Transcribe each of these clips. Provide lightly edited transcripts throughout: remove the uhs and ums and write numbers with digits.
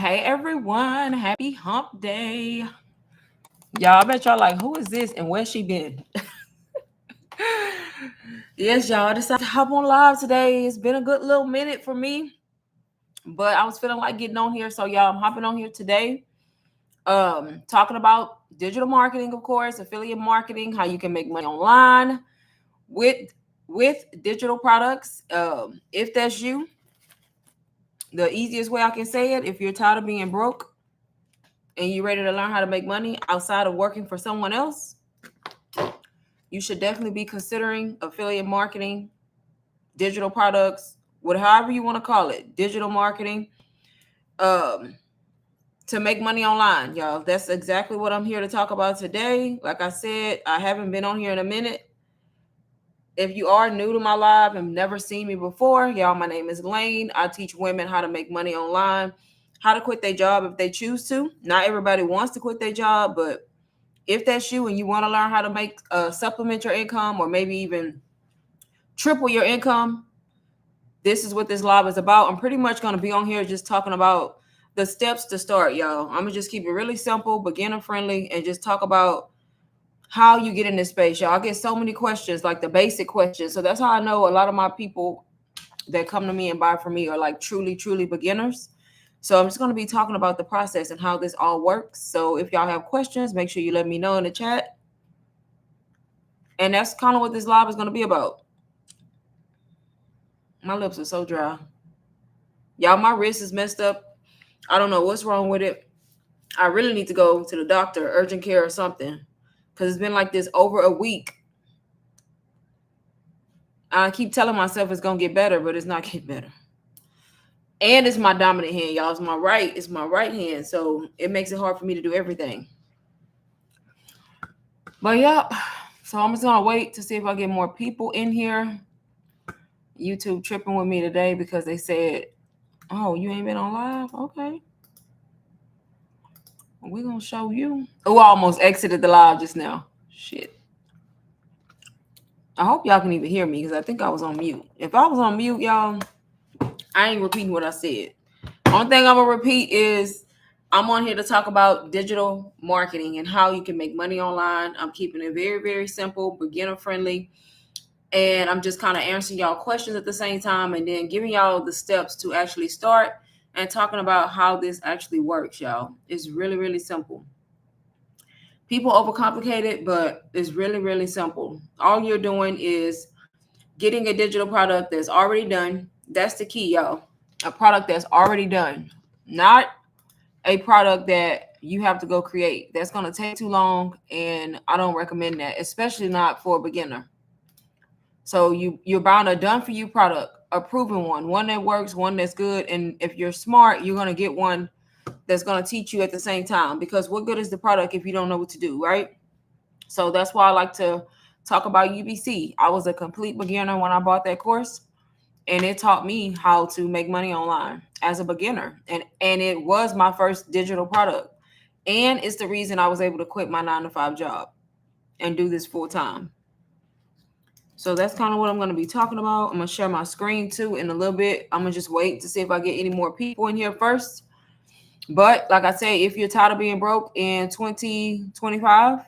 Hey everyone, happy hump day. Y'all, I bet y'all like, who is this and where's she been? Yes, y'all, I decided to hop on live today. It's been a good little minute for me, but I was feeling like getting on here. So y'all, I'm hopping on here today. Talking about digital marketing, of course, affiliate marketing, how you can make money online with with digital products. If that's you, the easiest way I can say it, if you're tired of being broke and you're ready to learn how to make money outside of working for someone else, you should definitely be considering affiliate marketing, digital products, whatever you want to call it, digital marketing, um, to make money online, y'all. That's exactly what I'm here to talk about today. Like I said, I haven't been on here in a minute. If you are new to my live and never seen me before, y'all, my name is Lane. I teach women how to make money online, how to quit their job if they choose to. Not everybody wants to quit their job, but if that's you and you want to learn how to make supplement your income or maybe even triple your income, this is what this live is about. I'm pretty much going to be on here just talking about the steps to start, y'all. I'm going to just keep it really simple, beginner friendly, and just talk about how you get in this space, y'all. I get so many questions, like the basic questions. So that's how I know a lot of my people that come to me and buy from me are like truly, truly beginners. So I'm just going to be talking about the process and how this all works. So if y'all have questions, make sure you let me know in the chat. And that's kind of what this live is going to be about. My lips are so dry. Y'all, my wrist is messed up. I don't know what's wrong with it. I really need to go to the doctor, urgent care or something, because it's been like this over a week. I keep telling myself it's going to get better, but it's not getting better. And it's my dominant hand, y'all. It's my right hand. So it makes it hard for me to do everything. But yeah, so I'm just going to wait to see if I get more people in here. YouTube tripping with me today because they said, oh, you ain't been on live? Okay. We're going to show you. Oh, I almost exited the live just now. Shit. I hope y'all can even hear me because I think I was on mute. If I was on mute, y'all, I ain't repeating what I said. Only thing I'm going to repeat is I'm on here to talk about digital marketing and how you can make money online. I'm keeping it very, very simple, beginner friendly. And I'm just kind of answering y'all questions at the same time and then giving y'all the steps to actually start and talking about how this actually works, y'all. It's really, really simple. People overcomplicate it, but it's really, really simple. All you're doing is getting a digital product that's already done. That's the key, y'all. A product that's already done, not a product that you have to go create. That's going to take too long, and I don't recommend that, especially not for a beginner. So you're buying a done for you product, a proven one that works, one that's good. And if you're smart, you're going to get one that's going to teach you at the same time, because what good is the product if you don't know what to do, right? So that's why I like to talk about UBC. I was a complete beginner when I bought that course, and it taught me how to make money online as a beginner. And it was my first digital product. And it's the reason I was able to quit my 9-to-5 job and do this full time. So that's kind of what I'm going to be talking about. I'm going to share my screen too in a little bit. I'm going to just wait to see if I get any more people in here first. But like I say, if you're tired of being broke in 2025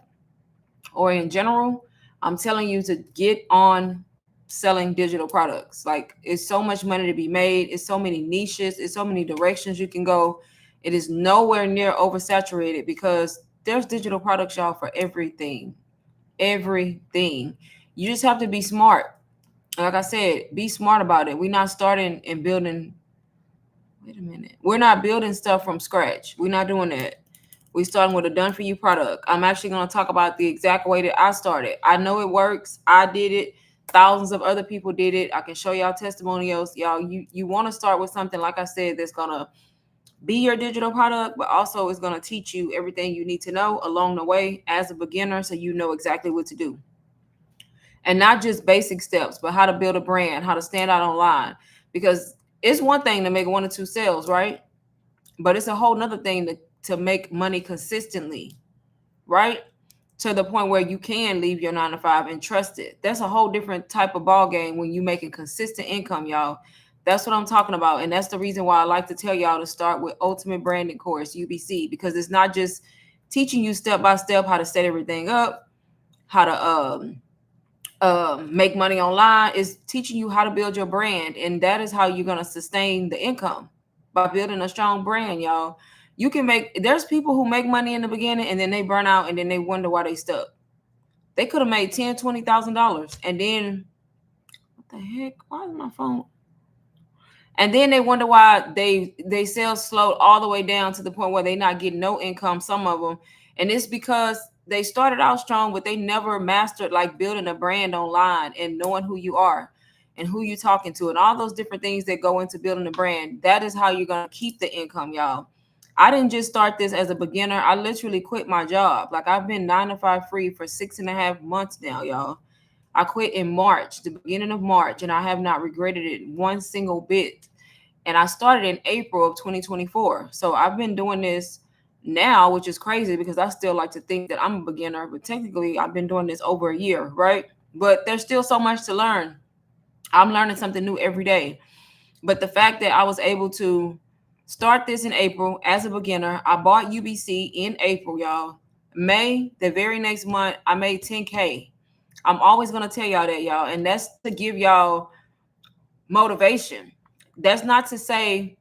or in general, I'm telling you to get on selling digital products. Like, it's so much money to be made. It's so many niches. It's so many directions you can go. It is nowhere near oversaturated because there's digital products, y'all, for everything. Everything. You just have to be smart. Like I said, be smart about it. We're not starting and building. Wait a minute. We're not building stuff from scratch. We're not doing that. We're starting with a done for you product. I'm actually going to talk about the exact way that I started. I know it works. I did it. Thousands of other people did it. I can show y'all testimonials. Y'all, you want to start with something, like I said, that's going to be your digital product, but also is going to teach you everything you need to know along the way as a beginner, so you know exactly what to do. And not just basic steps, but how to build a brand, how to stand out online. Because it's one thing to make 1 or 2 sales, right? But it's a whole nother thing to make money consistently, right? To the point where you can leave your 9-to-5 and trust it. That's a whole different type of ball game when you're making consistent income, y'all. That's what I'm talking about. And that's the reason why I like to tell y'all to start with Ultimate Branding Course, UBC, because it's not just teaching you step by step how to set everything up, how to make money online. Is teaching you how to build your brand, and that is how you're going to sustain the income, by building a strong brand, y'all. You can make, there's people who make money in the beginning and then they burn out and then they wonder why they stuck. They could have made $10,000, $20,000 and then what the heck, why is my phone, and then they wonder why they sales slowed all the way down to the point where they're not getting no income, some of them. And it's because they started out strong, but they never mastered like building a brand online and knowing who you are and who you're talking to and all those different things that go into building a brand. That is how you're going to keep the income, y'all. I didn't just start this as a beginner. I literally quit my job. Like, I've been 9 to 5 free for 6.5 months now, y'all. I quit in March, the beginning of March, and I have not regretted it one single bit. And I started in April of 2024. So I've been doing this now, which is crazy because I still like to think that I'm a beginner, but technically I've been doing this over a year, right? But there's still so much to learn. I'm learning something new every day. But the fact that I was able to start this in April as a beginner, I bought UBC in April, y'all. May, the very next month, I made 10K. I'm always going to tell y'all that, y'all. And that's to give y'all motivation. That's not to say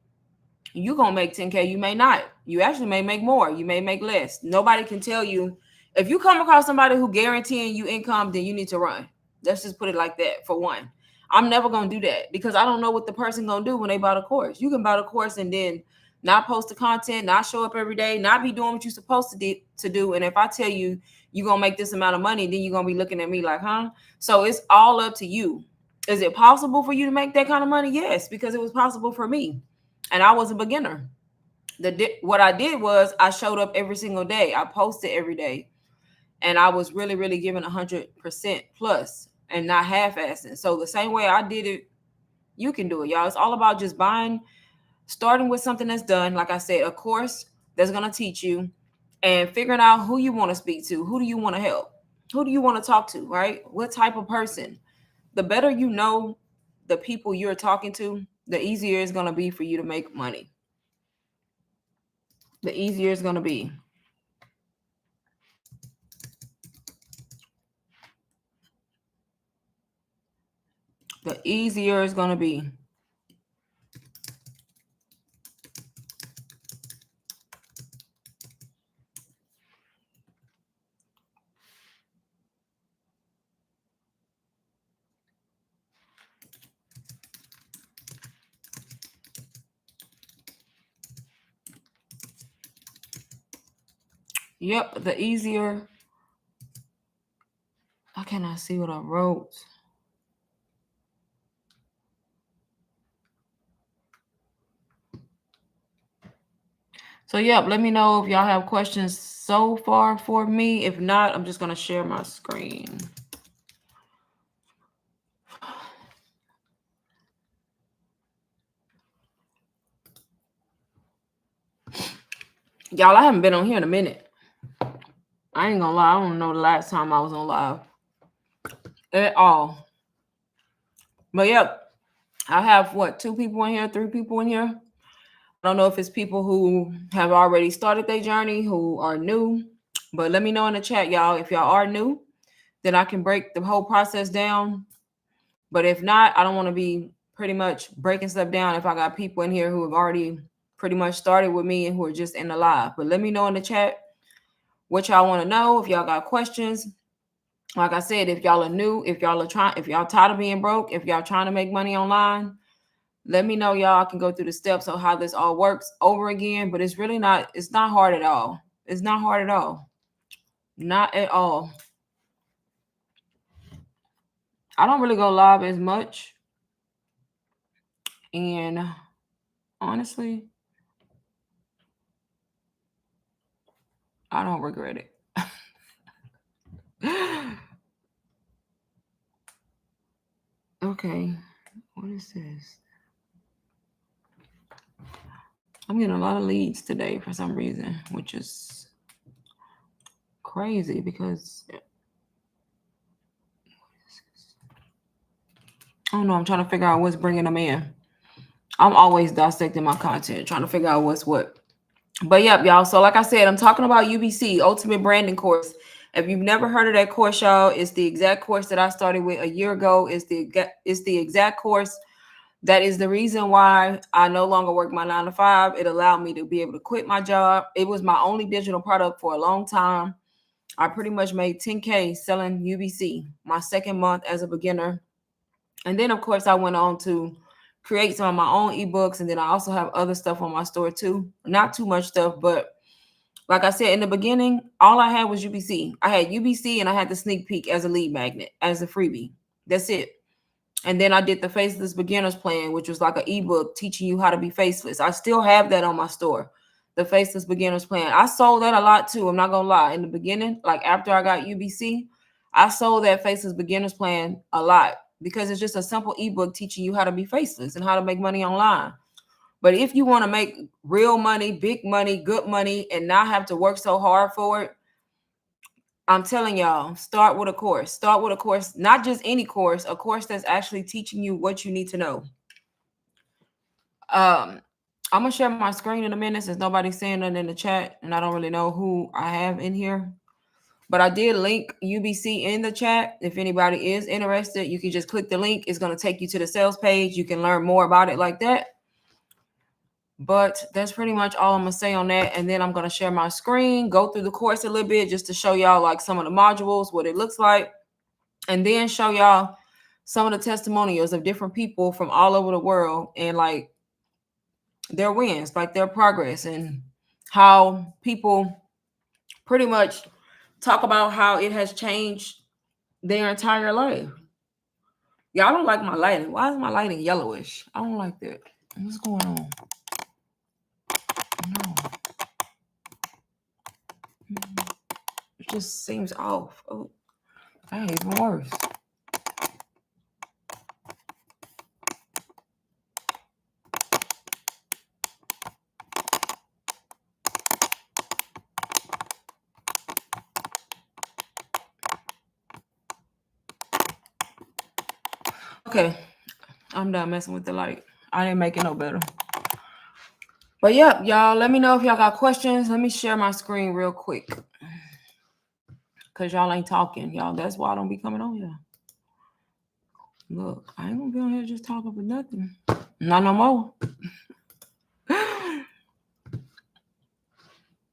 you're going to make 10K. You may not. You actually may make more. You may make less. Nobody can tell you. If you come across somebody who guaranteeing you income, then you need to run. Let's just put it like that, for one. I'm never going to do that because I don't know what the person going to do when they buy the course. You can buy the course and then not post the content, not show up every day, not be doing what you're supposed to do. And if I tell you you're going to make this amount of money, then you're going to be looking at me like, huh? So it's all up to you. Is it possible for you to make that kind of money? Yes, because it was possible for me. And I was a beginner. What I did was I showed up every single day. I posted every day. And I was really, really giving 100% plus and not half-assing. So the same way I did it, you can do it, y'all. It's all about just starting with something that's done. Like I said, a course that's going to teach you, and figuring out who you want to speak to. Who do you want to help? Who do you want to talk to, right? What type of person? The better you know the people you're talking to, the easier it's going to be for you to make money. The easier it's going to be. The easier it's going to be. Yep, the easier. I cannot see what I wrote. So, yep, let me know if y'all have questions so far for me. If not, I'm just going to share my screen. Y'all, I haven't been on here in a minute. I ain't gonna lie. I don't know the last time I was on live at all. But yep, I have what, 2 people in here, 3 people in here. I don't know if it's people who have already started their journey, who are new. But let me know in the chat, y'all. If y'all are new, then I can break the whole process down. But if not, I don't want to be pretty much breaking stuff down if I got people in here who have already pretty much started with me and who are just in the live. But let me know in the chat what y'all want to know. If y'all got questions, like I said, if y'all are new, if y'all tired of being broke, if y'all trying to make money online, let me know, y'all. I can go through the steps of how this all works over again. But it's not hard at all. It's not hard at all. Not at all. I don't really go live as much. And honestly, I don't regret it. Okay. What is this? I'm getting a lot of leads today for some reason, which is crazy because I don't know. I'm trying to figure out what's bringing them in. I'm always dissecting my content, trying to figure out what's what. But yep, y'all. So like I said, I'm talking about UBC, Ultimate Branding Course. If you've never heard of that course, y'all, it's the exact course that I started with a year ago. It's the exact course that is the reason why I no longer work my 9 to 5. It allowed me to be able to quit my job. It was my only digital product for a long time. I pretty much made 10K selling UBC my second month as a beginner. And then, of course, I went on to create some of my own ebooks. And then I also have other stuff on my store too. Not too much stuff, but like I said in the beginning, all I had was UBC. I had UBC and I had the sneak peek as a lead magnet, as a freebie. That's it. And then I did the Faceless Beginners Plan, which was like an ebook teaching you how to be faceless. I still have that on my store, the Faceless Beginners Plan. I sold that a lot too. I'm not gonna lie. In the beginning, like after I got UBC, I sold that Faceless Beginners Plan a lot because it's just a simple ebook teaching you how to be faceless and how to make money online. But if you want to make real money, big money, good money, and not have to work so hard for it, I'm telling y'all, start with a course. Start with a course, not just any course, a course that's actually teaching you what you need to know. I'm gonna share my screen in a minute since nobody's saying nothing in the chat, and I don't really know who I have in here. But I did link UBC in the chat. If anybody is interested, you can just click the link. It's gonna take you to the sales page. You can learn more about it like that. But that's pretty much all I'm gonna say on that. And then I'm gonna share my screen, go through the course a little bit just to show y'all like some of the modules, what it looks like, and then show y'all some of the testimonials of different people from all over the world and like their wins, like their progress, and how people pretty much talk about how it has changed their entire life. Y'all don't like my lighting. Why is my lighting yellowish? I don't like that. What's going on? No. It just seems off. Oh, that ain't even worse. Okay, I'm done messing with the light. I didn't make it no better. But yeah, y'all, let me know if y'all got questions. Let me share my screen real quick. Because y'all ain't talking, y'all. That's why I don't be coming on here. Look, I ain't gonna be on here just talking for nothing. Not no more.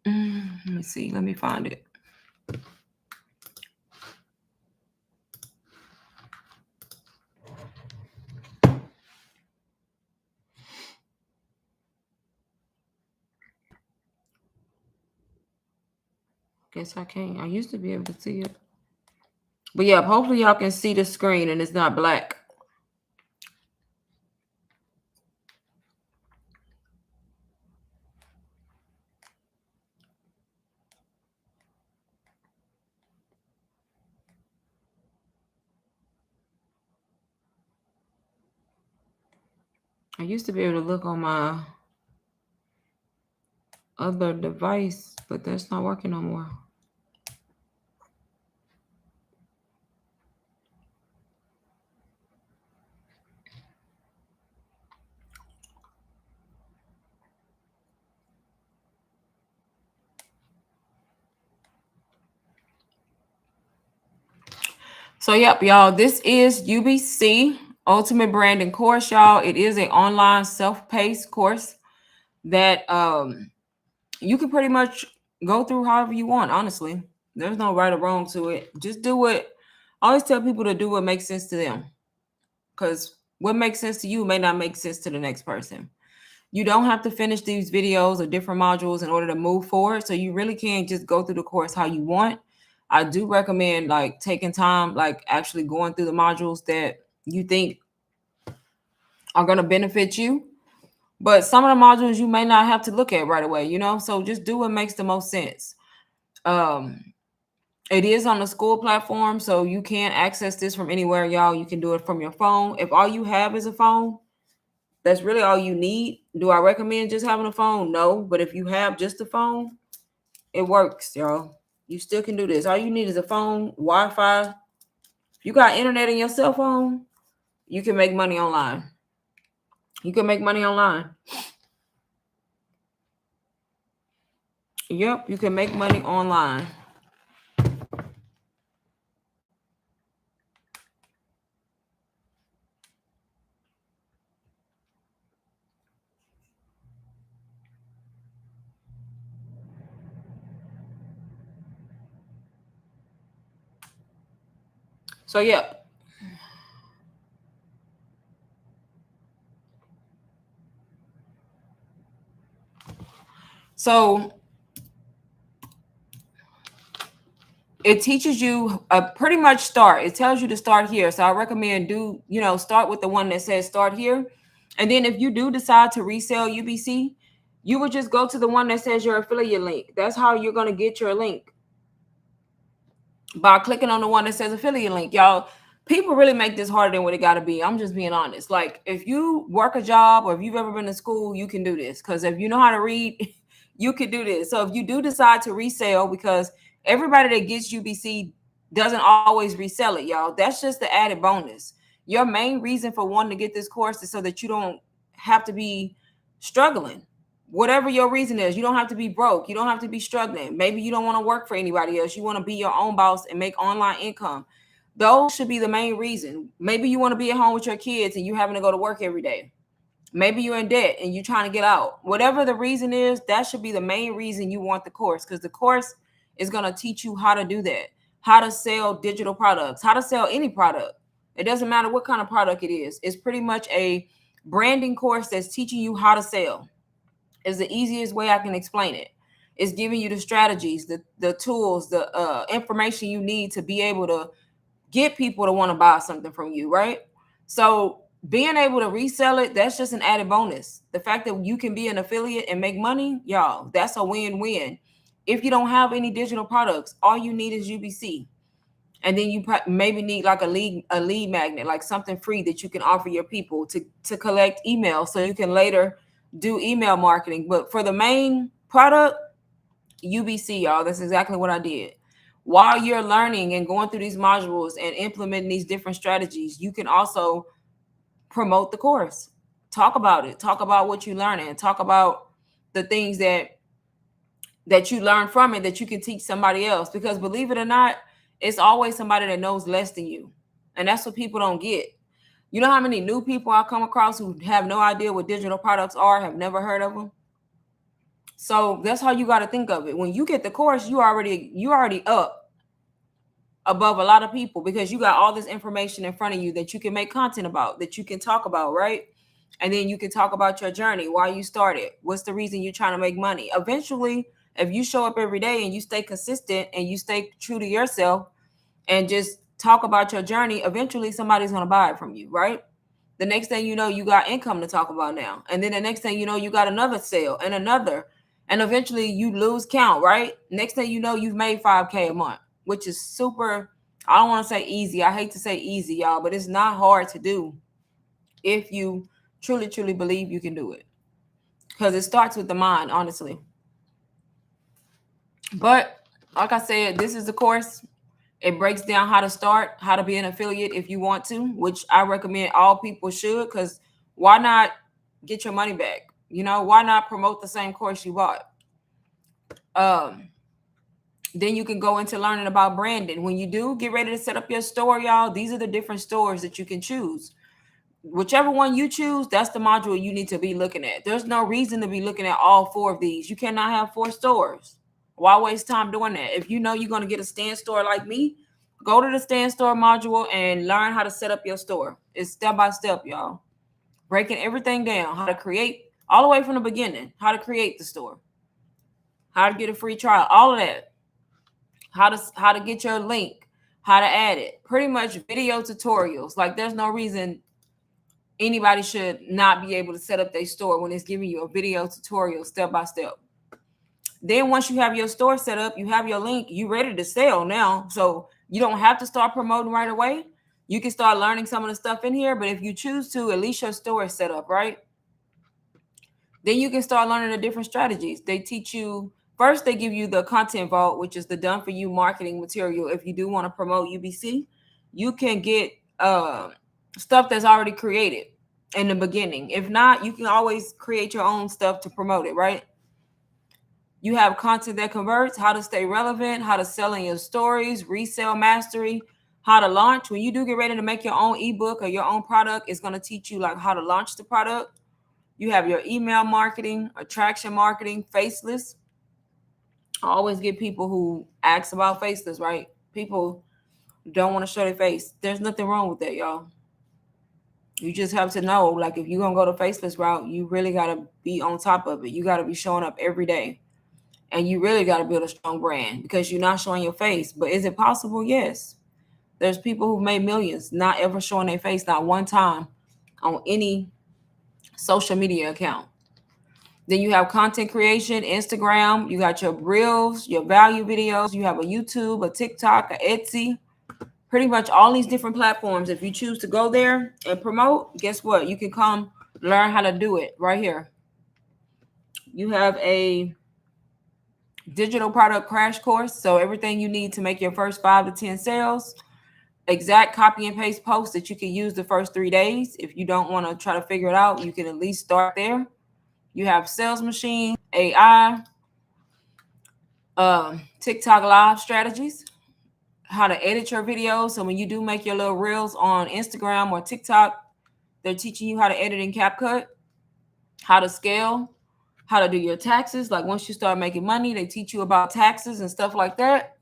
Let me see. Let me find it. Guess I can't. I used to be able to see it. But yeah, hopefully y'all can see the screen and it's not black. I used to be able to look on my other device, but that's not working no more. So yep, y'all, this is UBC Ultimate Branding Course, y'all. It is an online self-paced course that you can pretty much go through however you want, honestly. There's no right or wrong to it. Just do it. I always tell people to do what makes sense to them. Because what makes sense to you may not make sense to the next person. You don't have to finish these videos or different modules in order to move forward. So you really can't just go through the course how you want. I do recommend like taking time, like actually going through the modules that you think are going to benefit you. But some of the modules you may not have to look at right away, so just do what makes the most sense. It is on the school platform, so you can access this from anywhere, y'all. You can do it from your phone. If all you have is a phone, that's really all you need. Do I recommend just having a phone? No. But if you have just a phone, it works, y'all. You still can do this. All you need is a phone, Wi-Fi. If you got internet in your cell phone, you can make money online. You can make money online. Yep, you can make money online. So yeah. So it teaches you a pretty much start. It tells you to start here. So I recommend start with the one that says start here. And then if you do decide to resell UBC, you would just go to the one that says your affiliate link. That's how you're going to get your link, by clicking on the one that says affiliate link. Y'all, people really make this harder than what it got to be. I'm just being honest. Like, if you work a job or if you've ever been to school, you can do this. Because if you know how to read, you can do this. So if you do decide to resell, because everybody that gets UBC doesn't always resell it, y'all. That's just the added bonus. Your main reason for wanting to get this course is so that you don't have to be struggling. Whatever your reason is, you don't have to be broke. You don't have to be struggling. Maybe you don't want to work for anybody else. You want to be your own boss and make online income. Those should be the main reason. Maybe you want to be at home with your kids and you having to go to work every day. Maybe you're in debt and you're trying to get out. Whatever the reason is, that should be the main reason you want the course, because the course is going to teach you how to do that, how to sell digital products, how to sell any product. It doesn't matter what kind of product it is. It's pretty much a branding course that's teaching you how to sell. Is the easiest way I can explain it. It's giving you the strategies, the tools, the information you need to be able to get people to want to buy something from you, right? So being able to resell it, that's just an added bonus. The fact that you can be an affiliate and make money, y'all, that's a win-win. If you don't have any digital products, all you need is UBC. And then you maybe need like a lead magnet, like something free that you can offer your people to collect emails so you can later do email marketing. But for the main product, UBC, y'all, that's exactly what I did. While you're learning and going through these modules and implementing these different strategies, you can also promote the course. Talk about it. Talk about what you learn and talk about the things that you learn from it that you can teach somebody else. Because believe it or not, it's always somebody that knows less than you. And that's what people don't get. You know how many new people I come across who have no idea what digital products are, have never heard of them? So that's how you got to think of it. When you get the course, you already up above a lot of people, because you got all this information in front of you that you can make content about, that you can talk about, right? And then you can talk about your journey, why you started, what's the reason you're trying to make money. Eventually, if you show up every day and you stay consistent and you stay true to yourself and just talk about your journey, eventually somebody's going to buy it from you, right? The next thing you know, you got income to talk about now. And then the next thing you know, you got another sale and another. And eventually you lose count, right? Next thing you know, you've made 5K a month, which is super. I don't want to say easy. I hate to say easy, y'all, but it's not hard to do if you truly, truly believe you can do it. Because it starts with the mind, honestly. But like I said, this is the course. It breaks down how to start, how to be an affiliate if you want to, which I recommend all people should, because why not get your money back? Why not promote the same course you bought? Then you can go into learning about branding. When you do get ready to set up your store, y'all, these are the different stores that you can choose. Whichever one you choose, that's the module you need to be looking at. There's no reason to be looking at all four of these. You cannot have four stores. Why waste time doing that? If you know you're going to get a stand store like me, go to the stand store module and learn how to set up your store. It's step by step, y'all. Breaking everything down, how to create all the way from the beginning, how to create the store, how to get a free trial, all of that, how to get your link, how to add it. Pretty much video tutorials. Like, there's no reason anybody should not be able to set up their store when it's giving you a video tutorial step by step. Then once you have your store set up, you have your link, you ready to sell now. So you don't have to start promoting right away. You can start learning some of the stuff in here, but if you choose to, at least your store is set up, right? Then you can start learning the different strategies. They teach you, first they give you the content vault, which is the done for you marketing material. If you do want to promote UBC, you can get stuff that's already created. in the beginning. If not, you can always create your own stuff to promote it, right? You have content that converts, how to stay relevant, how to sell in your stories, resale mastery, how to launch. When you do get ready to make your own ebook or your own product, it's going to teach you like how to launch the product. You have your email marketing, attraction marketing, faceless. I always get people who ask about faceless, right? People don't want to show their face. There's nothing wrong with that, y'all. You just have to know, like, if you're going to go the faceless route, you really got to be on top of it. You got to be showing up every day. And you really got to build a strong brand because you're not showing your face. But is it possible? Yes. There's people who've made millions not ever showing their face, not one time on any social media account. Then you have content creation, Instagram. You got your reels, your value videos. You have a YouTube, a TikTok, a Etsy. Pretty much all these different platforms. If you choose to go there and promote, guess what? You can come learn how to do it right here. You have a digital product crash course. So everything you need to make your first 5 to 10 sales. Exact copy and paste posts that you can use the first 3 days. If you don't want to try to figure it out, you can at least start there. You have sales machine, AI, TikTok live strategies, how to edit your videos. So when you do make your little reels on Instagram or TikTok, they're teaching you how to edit in CapCut, how to scale, how to do your taxes. Like once you start making money, they teach you about taxes and stuff like that.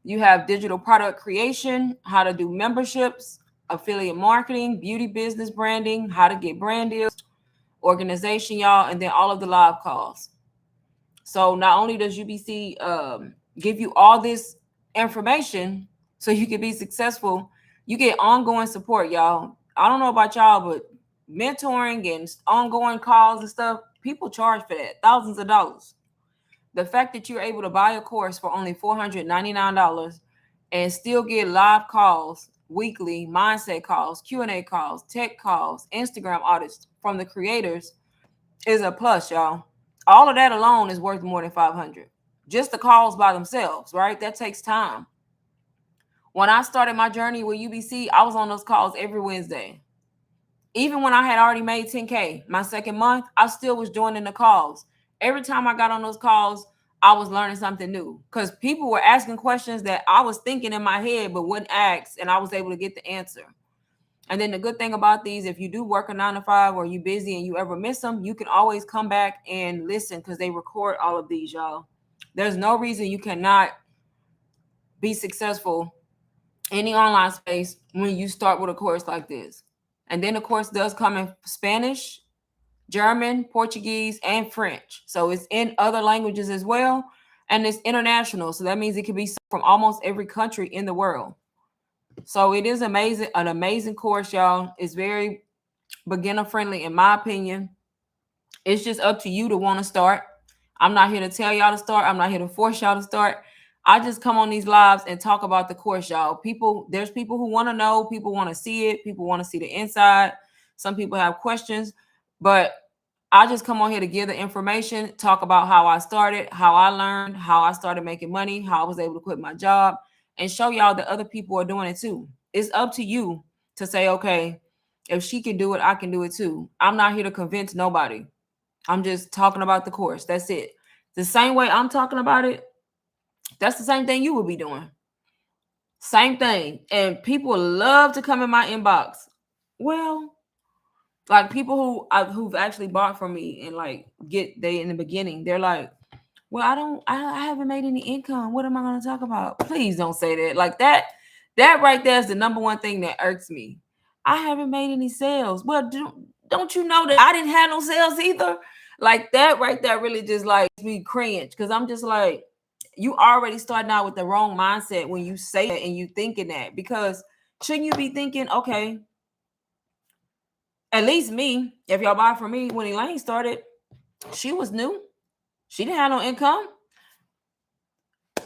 You have digital product creation, how to do memberships, affiliate marketing, beauty business branding, how to get brand deals, organization, y'all, and then all of the live calls. So not only does UBC give you all this information so you can be successful, you get ongoing support, y'all. I don't know about y'all, but mentoring and ongoing calls and stuff, people charge for that, thousands of dollars. The fact that you're able to buy a course for only $499 and still get live calls weekly, mindset calls, Q&A calls, tech calls, Instagram audits from the creators is a plus, y'all. All of that alone is worth more than $500. Just the calls by themselves, right? That takes time. When I started my journey with UBC, I was on those calls every Wednesday. Even when I had already made 10K, my second month, I still was joining the calls. Every time I got on those calls, I was learning something new because people were asking questions that I was thinking in my head but wouldn't ask, and I was able to get the answer. And then the good thing about these, if you do work a 9 to 5 or you busy and you ever miss them, you can always come back and listen because they record all of these, y'all. There's no reason you cannot be successful in the online space when you start with a course like this. And then the course does come in Spanish, German, Portuguese, and French. So it's in other languages as well. And it's international. So that means it can be from almost every country in the world. So it is amazing, an amazing course, y'all. It's very beginner friendly, in my opinion. It's just up to you to want to start. I'm not here to tell y'all to start. I'm not here to force y'all to start. I just come on these lives and talk about the course, y'all. There's people who want to know, people want to see it, people want to see the inside. Some people have questions, but I just come on here to give the information, talk about how I started, how I learned, how I started making money, how I was able to quit my job, and show y'all that other people are doing it too. It's up to you to say, okay, if she can do it, I can do it too. I'm not here to convince nobody. I'm just talking about the course. That's it. The same way I'm talking about it, that's the same thing you would be doing. Same thing. And people love to come in my inbox. Well, like people who've actually bought from me and like they in the beginning, they're like, well, I haven't made any income. What am I going to talk about? Please don't say that. Like that right there is the number one thing that irks me. I haven't made any sales. Well, don't you know that I didn't have no sales either? Like that right there really just like me cringe because I'm just like, you already starting out with the wrong mindset when you say that and you thinking that, because shouldn't you be thinking, okay, at least me, if y'all buy from me, when Elaine started, she was new. She didn't have no income.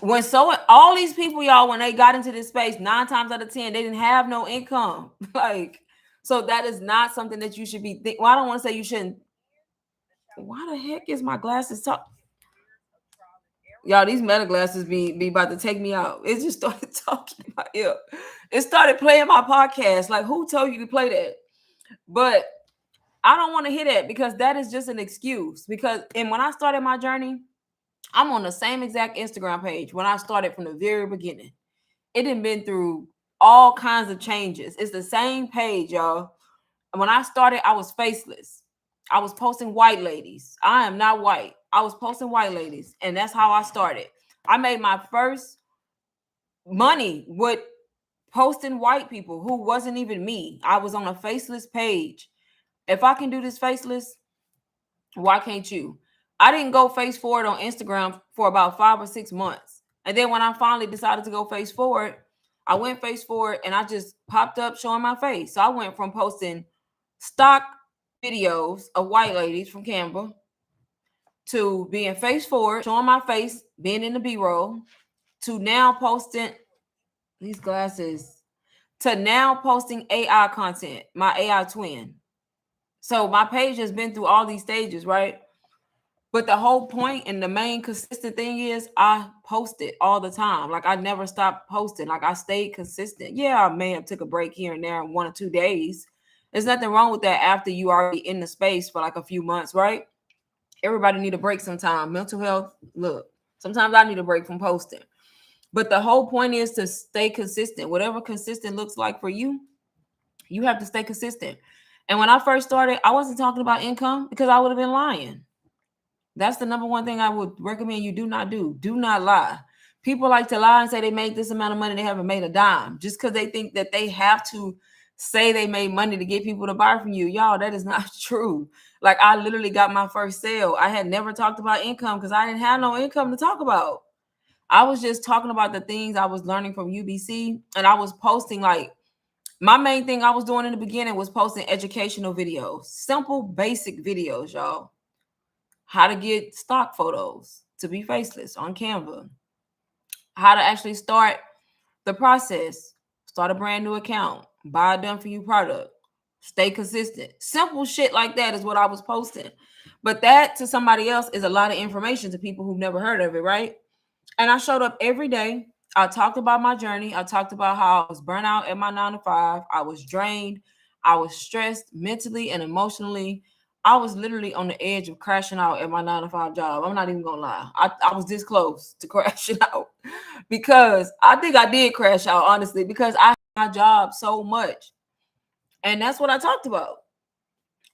All these people, y'all, when they got into this space, 9 times out of 10, they didn't have no income. Like, so that is not something that you should be thinking. Well, I don't want to say you shouldn't. Why the heck is my glasses talking? Y'all, these meta glasses be about to take me out. It just started talking in my ear. It started playing my podcast. Like, who told you to play that? But I don't want to hear that because that is just an excuse. Because and when I started my journey, I'm on the same exact Instagram page when I started from the very beginning. It had been through all kinds of changes. It's the same page, y'all. When I started, I was faceless. I was posting white ladies. I am not white. I was posting white ladies, and that's how I started. I made my first money with posting white people who wasn't even me. I was on a faceless page. If I can do this faceless, why can't you? I didn't go face forward on Instagram for about 5 or 6 months. And then when I finally decided to go face forward, I went face forward and I just popped up showing my face. So I went from posting stock videos of white ladies from Canva to being face forward, showing my face, being in the B-roll, to now posting these glasses, to now posting AI content, my AI twin. So my page has been through all these stages, right? But the whole point and the main consistent thing is I post it all the time. Like I never stopped posting. Like I stayed consistent. Yeah, I may have took a break here and there in 1 or 2 days. There's nothing wrong with that after you already in the space for like a few months, right? Everybody need a break sometime. Mental health, look, sometimes I need a break from posting. But the whole point is to stay consistent. Whatever consistent looks like for you, you have to stay consistent. And when I first started, I wasn't talking about income because I would have been lying. That's the number one thing I would recommend you do not do. Do not lie. People like to lie and say they made this amount of money, they haven't made a dime just because they think that they have to say they made money to get people to buy from you. Y'all, that is not true. Like I literally got my first sale. I had never talked about income because I didn't have no income to talk about. I was just talking about the things I was learning from UBC, and I was posting like my main thing I was doing in the beginning was posting educational videos, simple, basic videos, y'all. How to get stock photos to be faceless on Canva, how to actually start the process, start a brand new account, buy a done for you product, stay consistent. Simple shit like that is what I was posting. But that to somebody else is a lot of information to people who've never heard of it, right? And I showed up every day. I talked about my journey. I talked about how I was burnt out at my 9 to 5. I was drained. I was stressed mentally and emotionally. I was literally on the edge of crashing out at my 9 to 5 job. I'm not even gonna lie. I was this close to crashing out because I think I did crash out, honestly, because I hate my job so much. And that's what I talked about.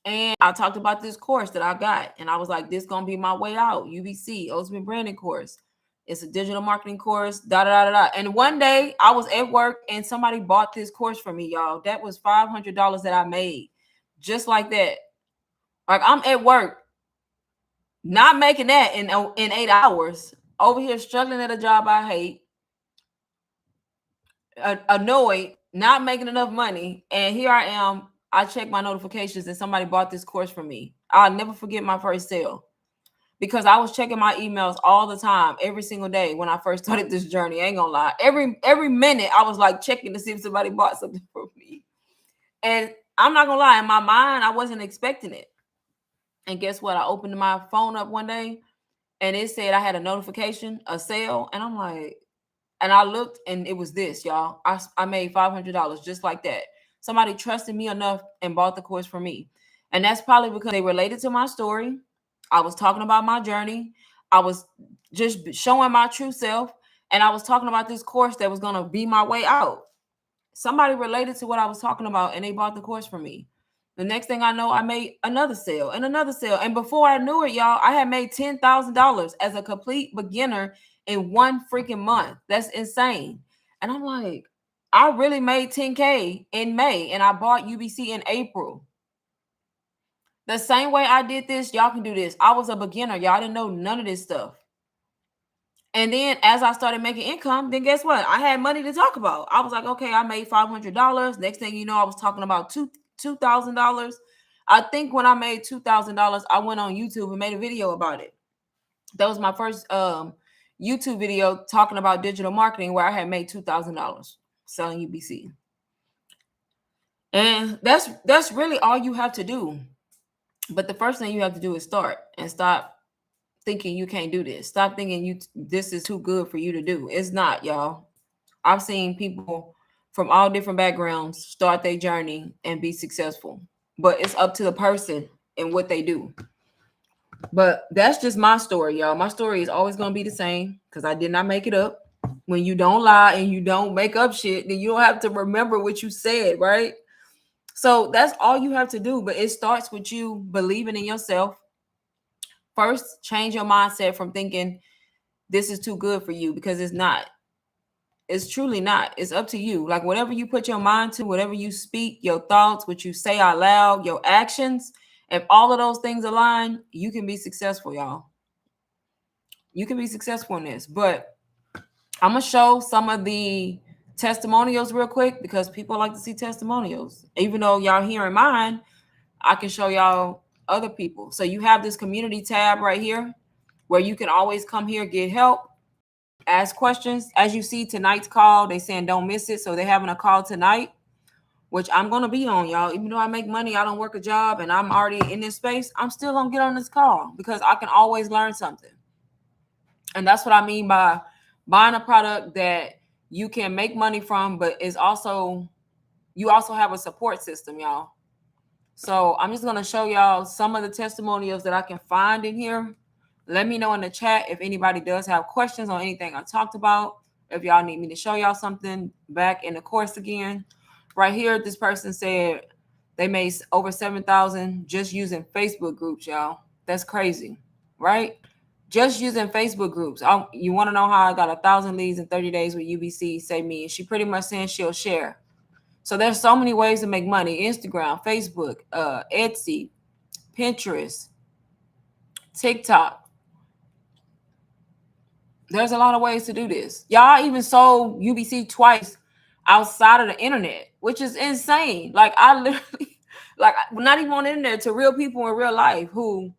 And I talked about this course that I got, and I was like, "This gonna be my way out." UBC, Ultimate Branding Course. It's a digital marketing course. Da da da da. And one day I was at work, and somebody bought this course for me, y'all. That was $500 that I made, just like that. Like I'm at work, not making that in 8 hours, over here struggling at a job I hate, annoyed, not making enough money, and here I am. I check my notifications, and somebody bought this course for me. I'll never forget my first sale because I was checking my emails all the time, every single day when I first started this journey. I ain't gonna lie. Every minute I was like checking to see if somebody bought something for me. And I'm not gonna lie, in my mind, I wasn't expecting it. And guess what? I opened my phone up one day and it said I had a notification, a sale, and I'm like, and I looked and it was this, y'all. I made $500 just like that. Somebody trusted me enough and bought the course for me. And that's probably because they related to my story. I was talking about my journey. I was just showing my true self. And I was talking about this course that was going to be my way out. Somebody related to what I was talking about and they bought the course for me. The next thing I know, I made another sale and another sale. And before I knew it, y'all, I had made $10,000 as a complete beginner in one freaking month. That's insane. And I'm like, I really made 10K in May and I bought UBC in April. The same way I did this, y'all can do this. I was a beginner. Y'all didn't know none of this stuff. And then as I started making income, then guess what? I had money to talk about. I was like, okay, I made $500. Next thing you know, I was talking about $2,000. I think when I made $2,000, I went on YouTube and made a video about it. That was my first YouTube video talking about digital marketing where I had made $2,000 selling UBC. And that's really all you have to do. But the first thing you have to do is start and stop thinking you can't do this. Stop thinking this is too good for you to do. It's not, y'all. I've seen people from all different backgrounds start their journey and be successful. but it's up to the person and what they do. But that's just my story, y'all. My story is always going to be the same because I did not make it up. When you don't lie and you don't make up shit, then you don't have to remember what you said, right? So that's all you have to do. But it starts with you believing in yourself. First, change your mindset from thinking this is too good for you, because it's not. It's truly not. It's up to you. Like whatever you put your mind to, whatever you speak, your thoughts, what you say out loud, your actions, if all of those things align, you can be successful, y'all. You can be successful in this. But I'm going to show some of the testimonials real quick because people like to see testimonials. Even though y'all hearing mine, I can show y'all other people. So you have this community tab right here where you can always come here, get help, ask questions. As you see tonight's call, they saying don't miss it. So they're having a call tonight, which I'm going to be on, y'all. Even though I make money, I don't work a job, and I'm already in this space, I'm still going to get on this call because I can always learn something. And that's what I mean by buying a product that you can make money from, but is also, you also have a support system, y'all. So I'm just going to show y'all some of the testimonials that I can find in here. Let me know in the chat if anybody does have questions on anything I talked about. If y'all need me to show y'all something back in the course again. Right here, this person said they made over 7,000 just using Facebook groups, y'all. That's crazy, right? Just using Facebook groups. You want to know how I got 1,000 leads in 30 days with UBC? Say me. And she pretty much saying she'll share. So there's so many ways to make money. Instagram, Facebook, Etsy, Pinterest, TikTok. There's a lot of ways to do this. Y'all even sold UBC twice outside of the internet, which is insane. Like I literally, like not even on the internet, to real people in real life who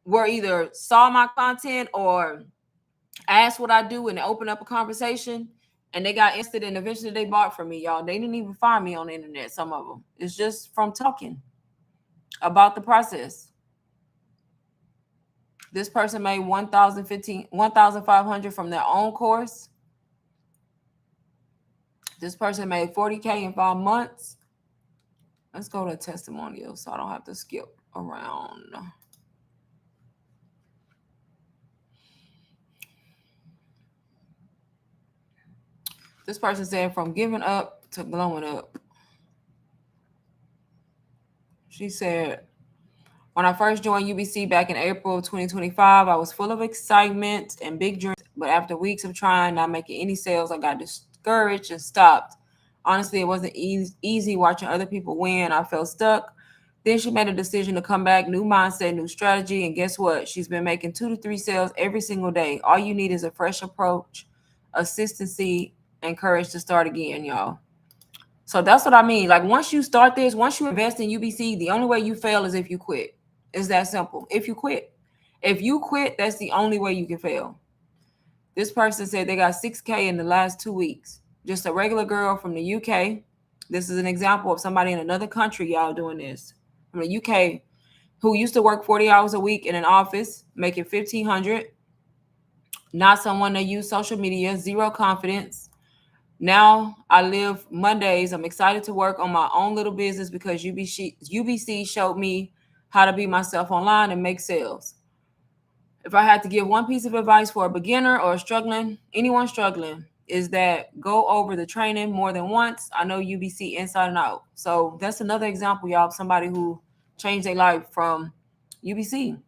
were either saw my content or asked what I do and opened up a conversation, and they got interested and eventually they bought from me, y'all. They didn't even find me on the internet, some of them. It's just from talking about the process. This person made 1,500 from their own course. This person made 40K in 5 months. Let's go to testimonials so I don't have to skip around. This person said from giving up to blowing up. She said, when I first joined UBC back in April of 2025, I was full of excitement and big dreams. But after weeks of trying, not making any sales, I got discouraged and stopped. Honestly, it wasn't easy watching other people win. I felt stuck. Then she made a decision to come back, new mindset, new strategy. And guess what? She's been making 2 to 3 sales every single day. All you need is a fresh approach, consistency, and courage to start again, y'all. So that's what I mean. Like once you start this, once you invest in UBC, the only way you fail is if you quit. It's that simple. If you quit. If you quit, that's the only way you can fail. This person said they got 6K in the last 2 weeks. Just a regular girl from the UK. This is an example of somebody in another country, y'all, doing this. From the UK, who used to work 40 hours a week in an office, making 1,500. Not someone that used social media, zero confidence. Now I live Mondays. I'm excited to work on my own little business because UBC showed me how to be myself online and make sales. If I had to give one piece of advice for a beginner or anyone struggling, is that go over the training more than once. I know UBC inside and out. So that's another example, y'all, of somebody who changed their life from UBC.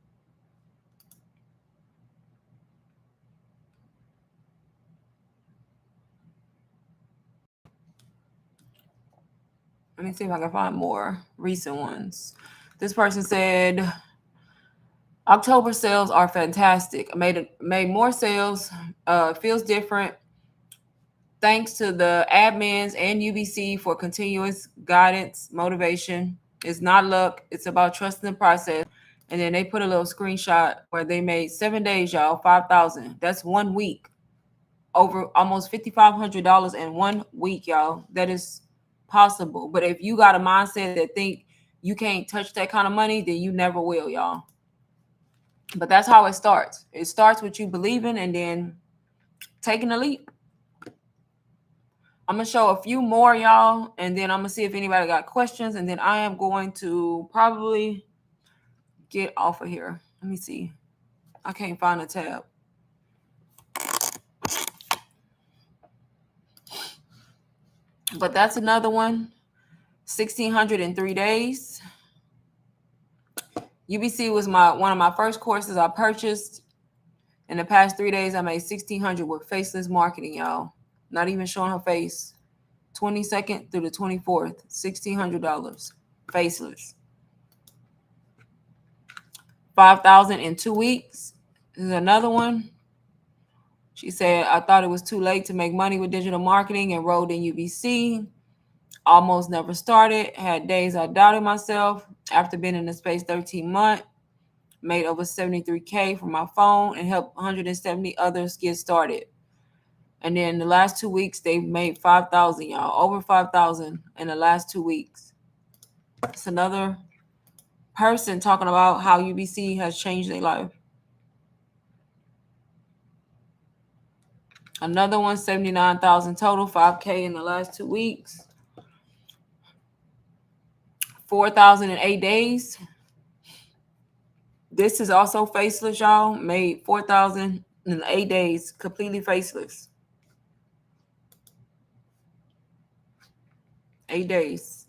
Let me see if I can find more recent ones. This person said, October sales are fantastic. I made more sales. Feels different. Thanks to the admins and UBC for continuous guidance, motivation. It's not luck. It's about trusting the process. And then they put a little screenshot where they made 7 days, y'all, 5,000. That's 1 week. Over almost $5,500 in 1 week, y'all. That is possible. But if you got a mindset that think you can't touch that kind of money, then you never will, y'all. But that's how it starts. It starts with you believing and then taking a leap. I'm gonna show a few more, y'all, and then I'm gonna see if anybody got questions, and then I am going to probably get off of here. Let me see. I can't find a tab. But that's another one. 1,600 in 3 days. UBC was one of my first courses I purchased. In the past 3 days, I made 1,600 with faceless marketing, y'all. Not even showing her face. 22nd through the 24th, $1,600. Faceless. 5,000 in 2 weeks. This is another one. She said, I thought it was too late to make money with digital marketing. Enrolled in UBC. Almost never started. Had days I doubted myself. After being in the space 13 months, made over 73K from my phone and helped 170 others get started. And then the last 2 weeks, they've made 5,000, y'all. Over 5,000 in the last 2 weeks. It's another person talking about how UBC has changed their life. Another one, 79,000 total, 5K in the last 2 weeks. 4,000 in 8 days. This is also faceless, y'all. Made 4,000 in 8 days, completely faceless. 8 days.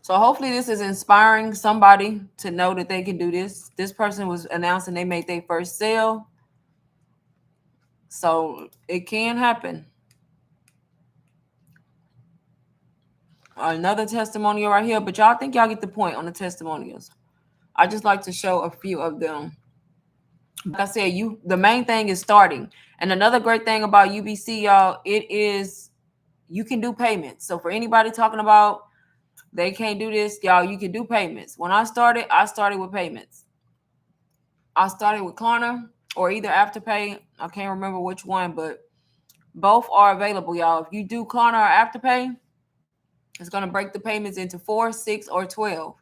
So hopefully this is inspiring somebody to know that they can do this. This person was announcing they made their first sale. So it can happen. Another testimonial right here, but y'all think y'all get the point on the testimonials. I just like to show a few of them. Like I said, the main thing is starting. And another great thing about UBC, y'all, it is you can do payments. So for anybody talking about they can't do this, y'all, you can do payments. When I started with payments. I started with Klarna or either afterpay. I can't remember which one, but both are available, y'all. If you do Klarna or afterpay, it's going to break the payments into 4, 6, or 12.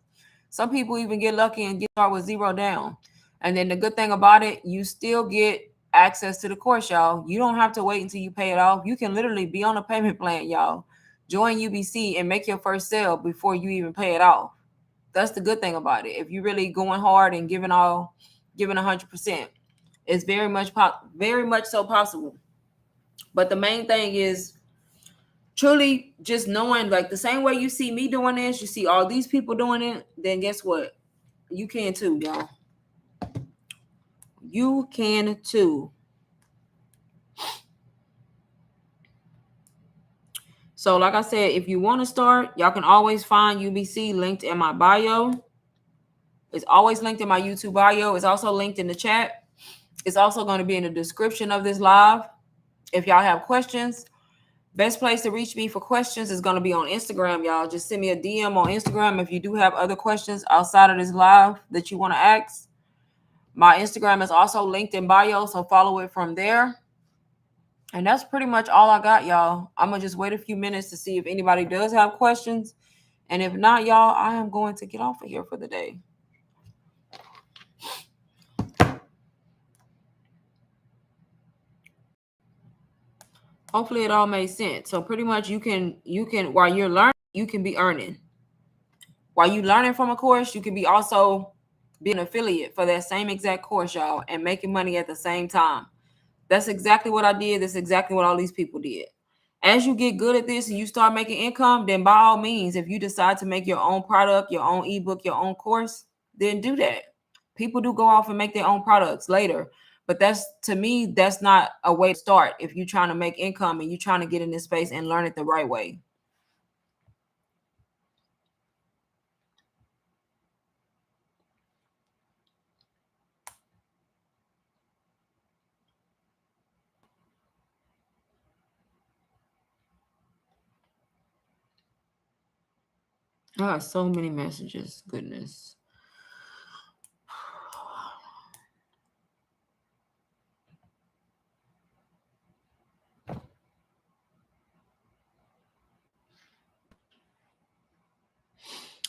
Some people even get lucky and get started with 0 down. And then the good thing about it, you still get access to the course, y'all. You don't have to wait until you pay it off. You can literally be on a payment plan, y'all. Join UBC and make your first sale before you even pay it off. That's the good thing about it. If you're really going hard and giving 100%, it's very much so possible. But the main thing is truly just knowing, like the same way you see me doing this, you see all these people doing it, then guess what? You can too, y'all. You can too. So like I said, if you want to start, y'all can always find UBC linked in my bio. It's always linked in my YouTube bio. It's also linked in the chat. It's also going to be in the description of this live. If y'all have questions, best place to reach me for questions is going to be on Instagram, y'all. Just send me a DM on Instagram if you do have other questions outside of this live that you want to ask. My Instagram is also linked in bio, so follow it from there. And that's pretty much all I got, y'all. I'm going to just wait a few minutes to see if anybody does have questions. And if not, y'all, I am going to get off of here for the day. Hopefully it all made sense. So pretty much you can while you're learning, you can be earning. While you learning from a course, you can be also be an affiliate for that same exact course, y'all, and making money at the same time. That's exactly what I did. That's exactly what all these people did. As you get good at this and you start making income, then by all means, if you decide to make your own product, your own ebook, your own course, then do that. People do go off and make their own products later. But to me, that's not a way to start if you're trying to make income and you're trying to get in this space and learn it the right way. I got so many messages. Goodness.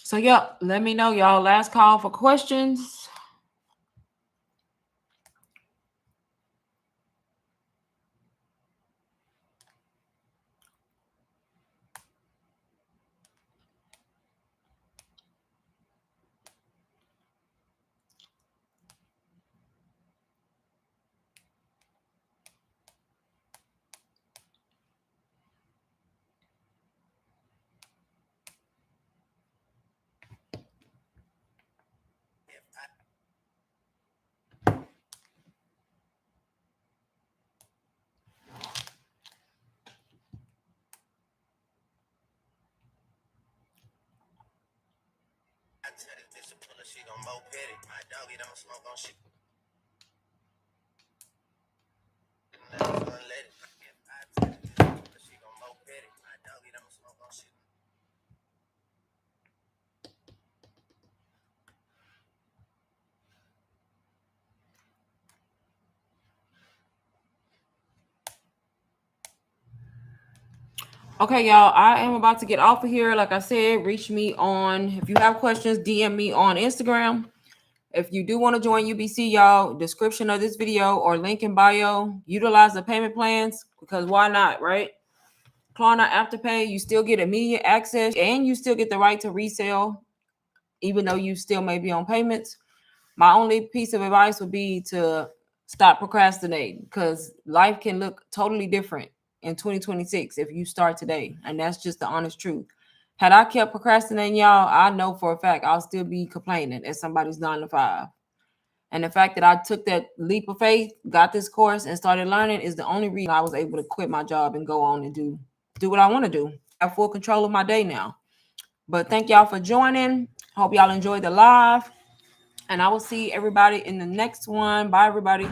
So, yep, let me know, y'all. Last call for questions. Okay, y'all, I am about to get off of here. Like I said, reach me on, if you have questions, DM me on Instagram. If you do want to join UBC, y'all, description of this video or link in bio, utilize the payment plans because why not, right? Klarna afterpay, you still get immediate access and you still get the right to resell, even though you still may be on payments. My only piece of advice would be to stop procrastinating because life can look totally different in 2026 if you start today. And that's just the honest truth. Had I kept procrastinating, y'all, I know for a fact I'll still be complaining at somebody's 9 to 5. And the fact that I took that leap of faith, got this course, and started learning is the only reason I was able to quit my job and go on and do what I want to do. I have full control of my day now. But thank y'all for joining. Hope y'all enjoyed the live. And I will see everybody in the next one. Bye, everybody.